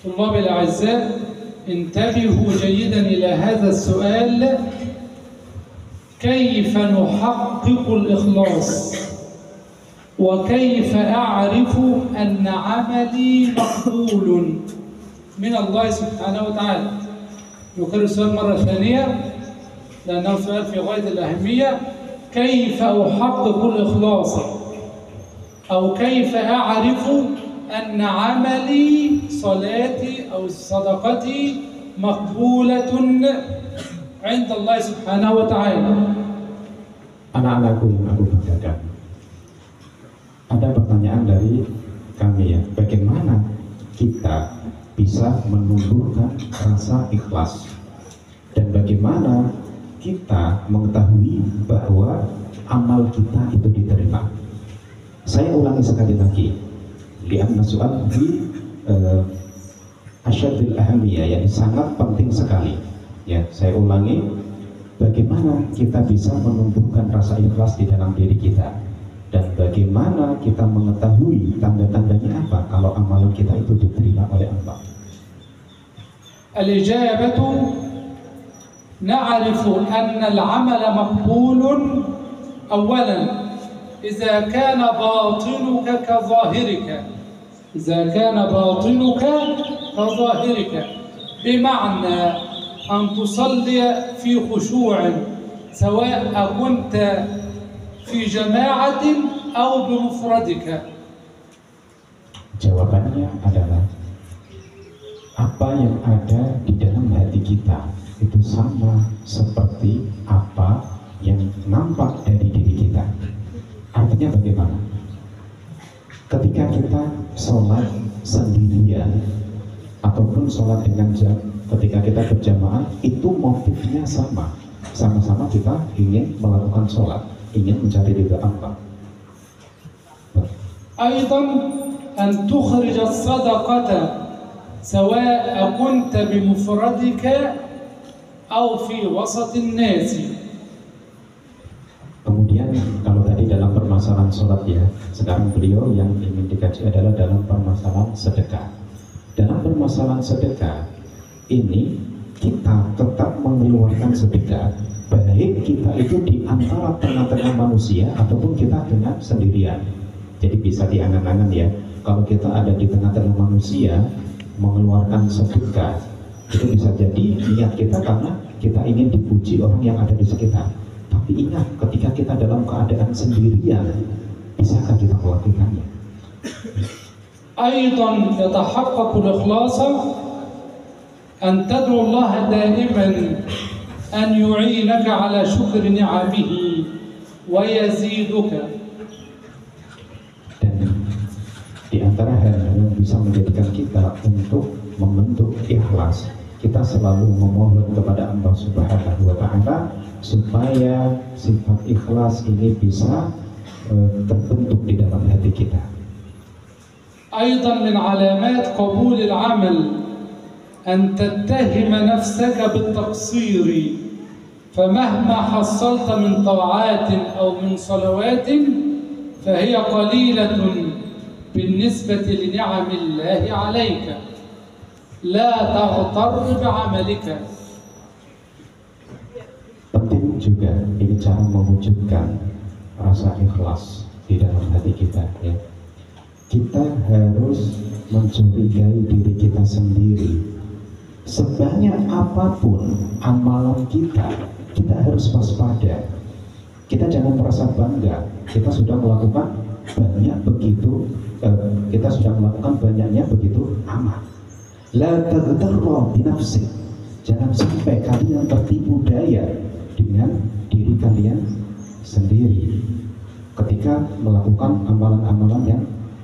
طلاب الأعزاء انتبهوا جيدا إلى هذا السؤال: كيف نحقق الإخلاص؟ وكيف أعرف أن عملي مقبول من الله سبحانه وتعالى؟ نكرر السؤال مرة ثانية لأنه سؤال في غاية الأهمية. كيف أحقق الإخلاص؟ أو كيف أعرف أن عملي صلاتي أو صدقتي مقبولة عند الله سبحانه وتعالى؟ Anak-anakku yang aku banggakan, ada pertanyaan dari kami ya, bagaimana kita bisa menumbuhkan rasa ikhlas dan bagaimana kita mengetahui bahwa amal kita itu diterima. Saya ulangi sekali lagi, lihatlah soal di asyadil ahamiyah, yang sangat penting sekali ya. Saya ulangi, bagaimana kita bisa menumbuhkan rasa ikhlas di dalam diri kita, dan bagaimana kita mengetahui tanda-tandanya apa kalau amalan kita itu diterima oleh Allah. Al-ijabatu na'rifu anna al-'amala maqbulun awalan idza kana batinuka ka zahirika, idza kana batinuka ka zahirika, bima'na an tusalli fi khushu' sawa kunta fi jama'atin aw bimufradika. Jawabannya adalah apa yang ada di dalam hati kita itu sama seperti apa yang nampak dari diri kita. Artinya bagaimana? Ketika kita sholat sendirian ataupun sholat dengan ketika kita berjamaah, itu motifnya sama. Sama-sama kita ingin melakukan sholat, ingin mencari ridha Allah. Aidan an tukhrij as-sadaqata sawa'a kunta bimufradika aw fi wasat an-nas. Kemudian kalau tadi dalam permasalahan sholat ya, sekarang beliau yang ingin dikaji adalah dalam permasalahan sedekah. Dalam permasalahan sedekah ini kita tetap mengeluarkan sedekah, baik kita itu di antara tengah-tengah manusia ataupun kita dengan sendirian. Jadi bisa diangan-angan ya, kalau kita ada di tengah-tengah manusia mengeluarkan sedekah, itu bisa jadi niat kita karena kita ingin dipuji orang yang ada di sekitar. Tapi ingat, ketika kita dalam keadaan sendirian, bisakah kita melakukannya? Aidan yatahaqqaqu al-ikhlas an tad'u Allah daiman an yu'inaka ala syukri ni'amihi wa yaziduka. Dan di antara hal yang bisa menjadikan kita untuk membentuk ikhlas, kita selalu memohon kepada Allah Subhanahu wa Ta'ala supaya sifat ikhlas ini bisa terbentuk di dalam hati kita. أيضا من علامات قبول العمل أن تتهم نفسك بالتقصير، فمهما حصلت من طاعات أو من صلوات فهي قليلة بالنسبة لنعم الله عليك. لا تغتر بعملك. Penting juga ini cara mewujudkan rasa ikhlas di dalam hati kita ya. Kita harus mencurigai diri kita sendiri. Sebanyak apapun amalan kita, kita harus waspada. Kita jangan merasa bangga. Kita sudah melakukan banyak begitu, kita sudah melakukan banyaknya begitu amat. La taghtarra bi nafsik. Jangan sampai kalian tertipu daya dengan diri kalian sendiri. Ketika melakukan amalan-amalan yang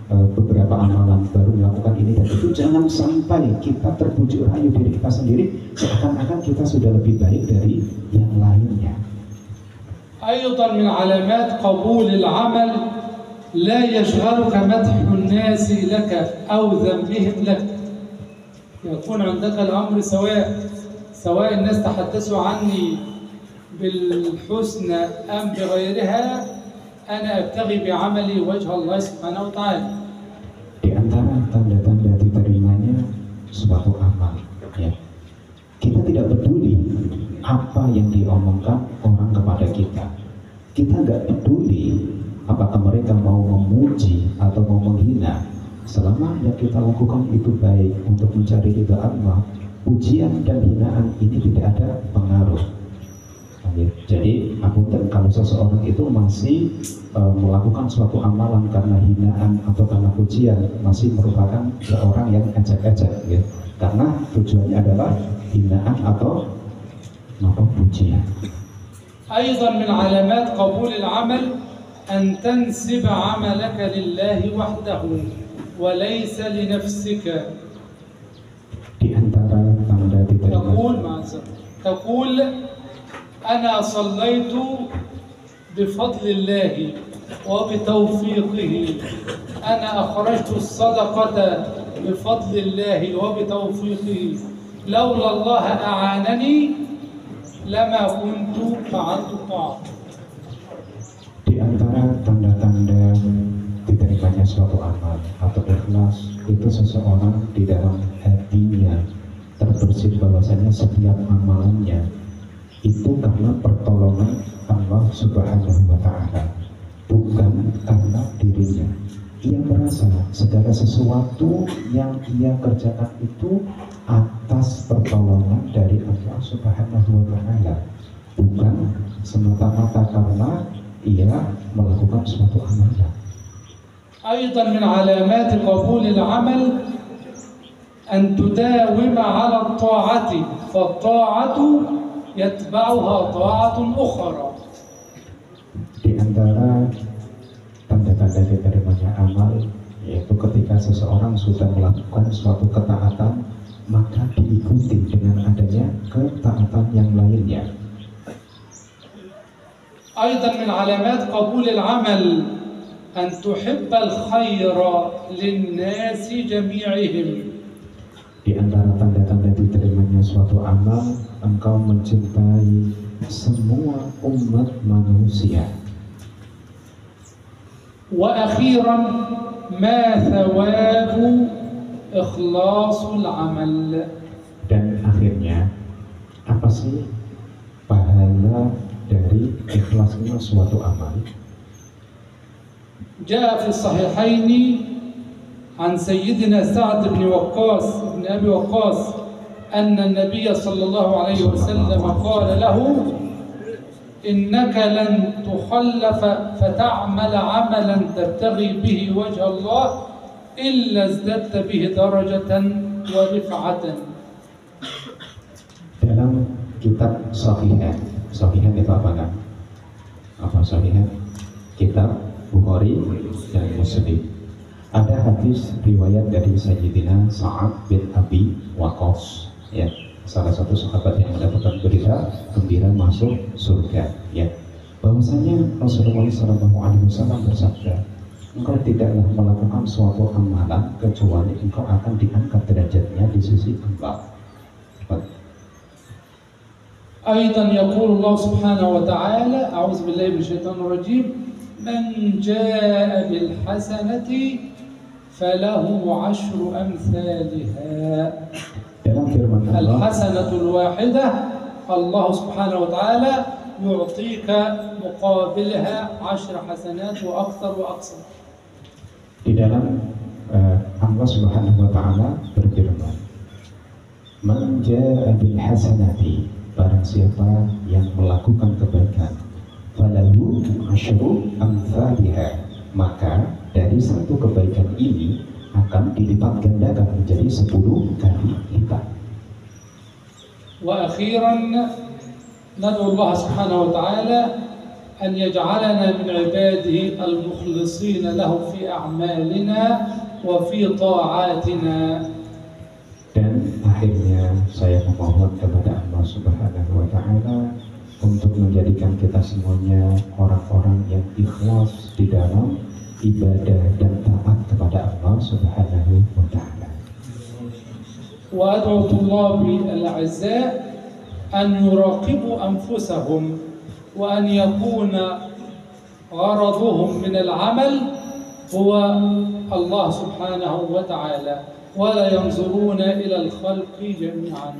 beberapa amalan baru melakukan ini dan itu, jangan sampai kita terbujuk rayu diri kita sendiri seakan-akan kita sudah lebih baik dari yang lainnya. أيضا من علامات قبول العمل لا يشغلك مدح الناس لك أو ذمهم لك. يكون عندك الأمر سواء الناس تحدثوا عني بالحسنى أم بغيرها، أنا أبتغي بعملي وجه الله سبحانه وتعالى. Di antara tanda-tanda diterimanya suatu suatu amal, ya. Kita tidak peduli apa yang diomongkan orang kepada kita. Kita nggak peduli apakah mereka mau memuji atau mau menghina. Selama yang kita lakukan itu baik untuk mencari ridha Allah, pujian dan hinaan ini tidak ada pengaruh. Jadi, kalau seseorang itu masih melakukan suatu amalan karena hinaan atau karena pujian, masih merupakan seorang yang ejek-ejek, ya. Karena tujuannya adalah hinaan atau pujian. أيضا من علامات قبول العمل أن تنسب عملك لله وحده وليس لنفسك. Di antara tanda diterima. تقول أنا صليت بفضل الله وبتوفيقه، أنا أخرجت الصدقة بفضل الله وبتوفيقه، لولا الله أعانني لما كنت فعلت الطاعة. Di antara tanda-tanda diterimanya suatu amal atau ikhlas itu seseorang di dalam hatinya terbersih bahwasanya setiap amalannya itu karena pertolongan Allah Subhanahu wa Ta'ala, bukan karena dirinya. Ia merasa segala sesuatu yang ia kerjakan itu atas pertolongan dari Allah Subhanahu wa Ta'ala, bukan semata-mata karena ia melakukan suatu amalan. أيضا من علامات قبول العمل أن تداوم على الطاعة، فالطاعة يتبعها طاعة أخرى. Di antara tanda-tanda diterimanya amal yaitu ketika seseorang sudah melakukan suatu ketaatan, maka diikuti dengan adanya ketaatan yang lainnya. أيضا من علامات قبول العمل أن تحب الخير للناس جميعهم. Di antara tanda-tanda diterimanya suatu amal, engkau mencintai semua umat manusia. وأخيرا ما ثواب إخلاص العمل. Dan akhirnya, apa sih pahala dari ikhlasnya suatu amal? جاء في الصحيحين عن سيدنا سعد بن أبي وقاص أن النبي صلى الله عليه وسلم قال له: إنك لن تخلف فتعمل عملا تبتغي به وجه الله إلا ازددت به درجة ورفعة. Dalam kitab Sahihan itu apa kan? Apa Sahihan? Kitab Bukhari dan Muslim. Ada hadis riwayat dari Sayyidina Sa'ad bin Abi Waqqas, ya, salah satu sahabat yang mendapatkan berita gembira masuk surga, ya. Bahwasanya Rasulullah SAW bersabda, engkau tidaklah melakukan suatu amalan kecuali engkau akan diangkat derajatnya di sisi Allah. أيضا يقول الله سبحانه وتعالى: أعوذ بالله من الشيطان الرجيم، من جاء بالحسنة فله عشر أمثالها. الحسنة الواحدة الله سبحانه وتعالى يعطيك مقابلها 10 حسنات وأكثر وأكثر. Di dalam Allah Subhanahu wa Ta'ala berfirman, "Man jaa'a bil hasanati", barang siapa yang melakukan kebaikan, falahu asyru amsalha, maka dari satu kebaikan ini akan dilipat gandakan menjadi 10 kali lipat. وأخيرا ندعو الله سبحانه وتعالى أن يجعلنا من عباده المخلصين له في أعمالنا وفي طاعاتنا. Dan akhirnya saya memohon kepada Allah Subhanahu wa Ta'ala untuk menjadikan kita semuanya orang-orang yang ikhlas di dalam ibadah dan taat kepada Allah Subhanahu wa Ta'ala. وأدعو طلابي الأعزاء أن يراقبوا أنفسهم وأن يكون غرضهم من العمل هو الله سبحانه وتعالى ولا ينظرون إلى الخلق جميعا.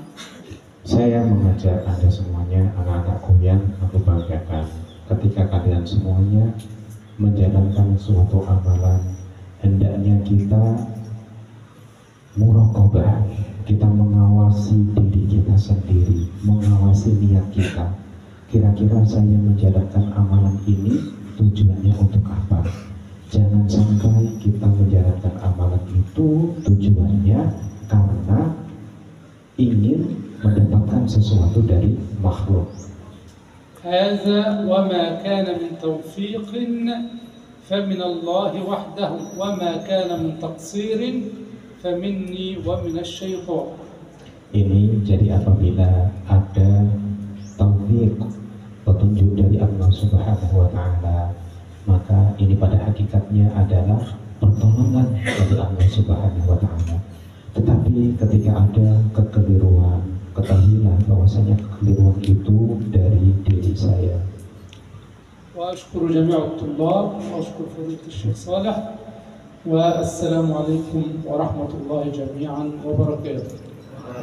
Saya mengajak Anda semuanya, anak-anakku yang aku banggakan, ketika kalian semuanya menjalankan suatu amalan, hendaknya kita muraqabah, kita mengawasi diri kita sendiri, mengawasi niat kita. Kira-kira saya menjalankan amalan ini tujuannya untuk apa? Jangan sampai kita menjalankan amalan itu tujuannya karena ingin mendapatkan sesuatu dari makhluk. هذا وما كان من توفيق فمن الله وحده وما كان من تقصير فمني ومن الشيطان. Ini jadi apabila ada taufik, petunjuk dari Allah Subhanahu wa Ta'ala, maka ini pada hakikatnya adalah pertolongan dari Allah Subhanahu wa Ta'ala. Tetapi ketika ada kekeliruan, ketahuilah bahwasanya kekeliruan itu dari diri saya. وأشكر جميع الطلاب وأشكر فضيلة الشيخ صالح والسلام عليكم ورحمة الله جميعا وبركاته.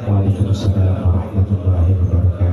Waalaikumsalam warahmatullahi wabarakatuh.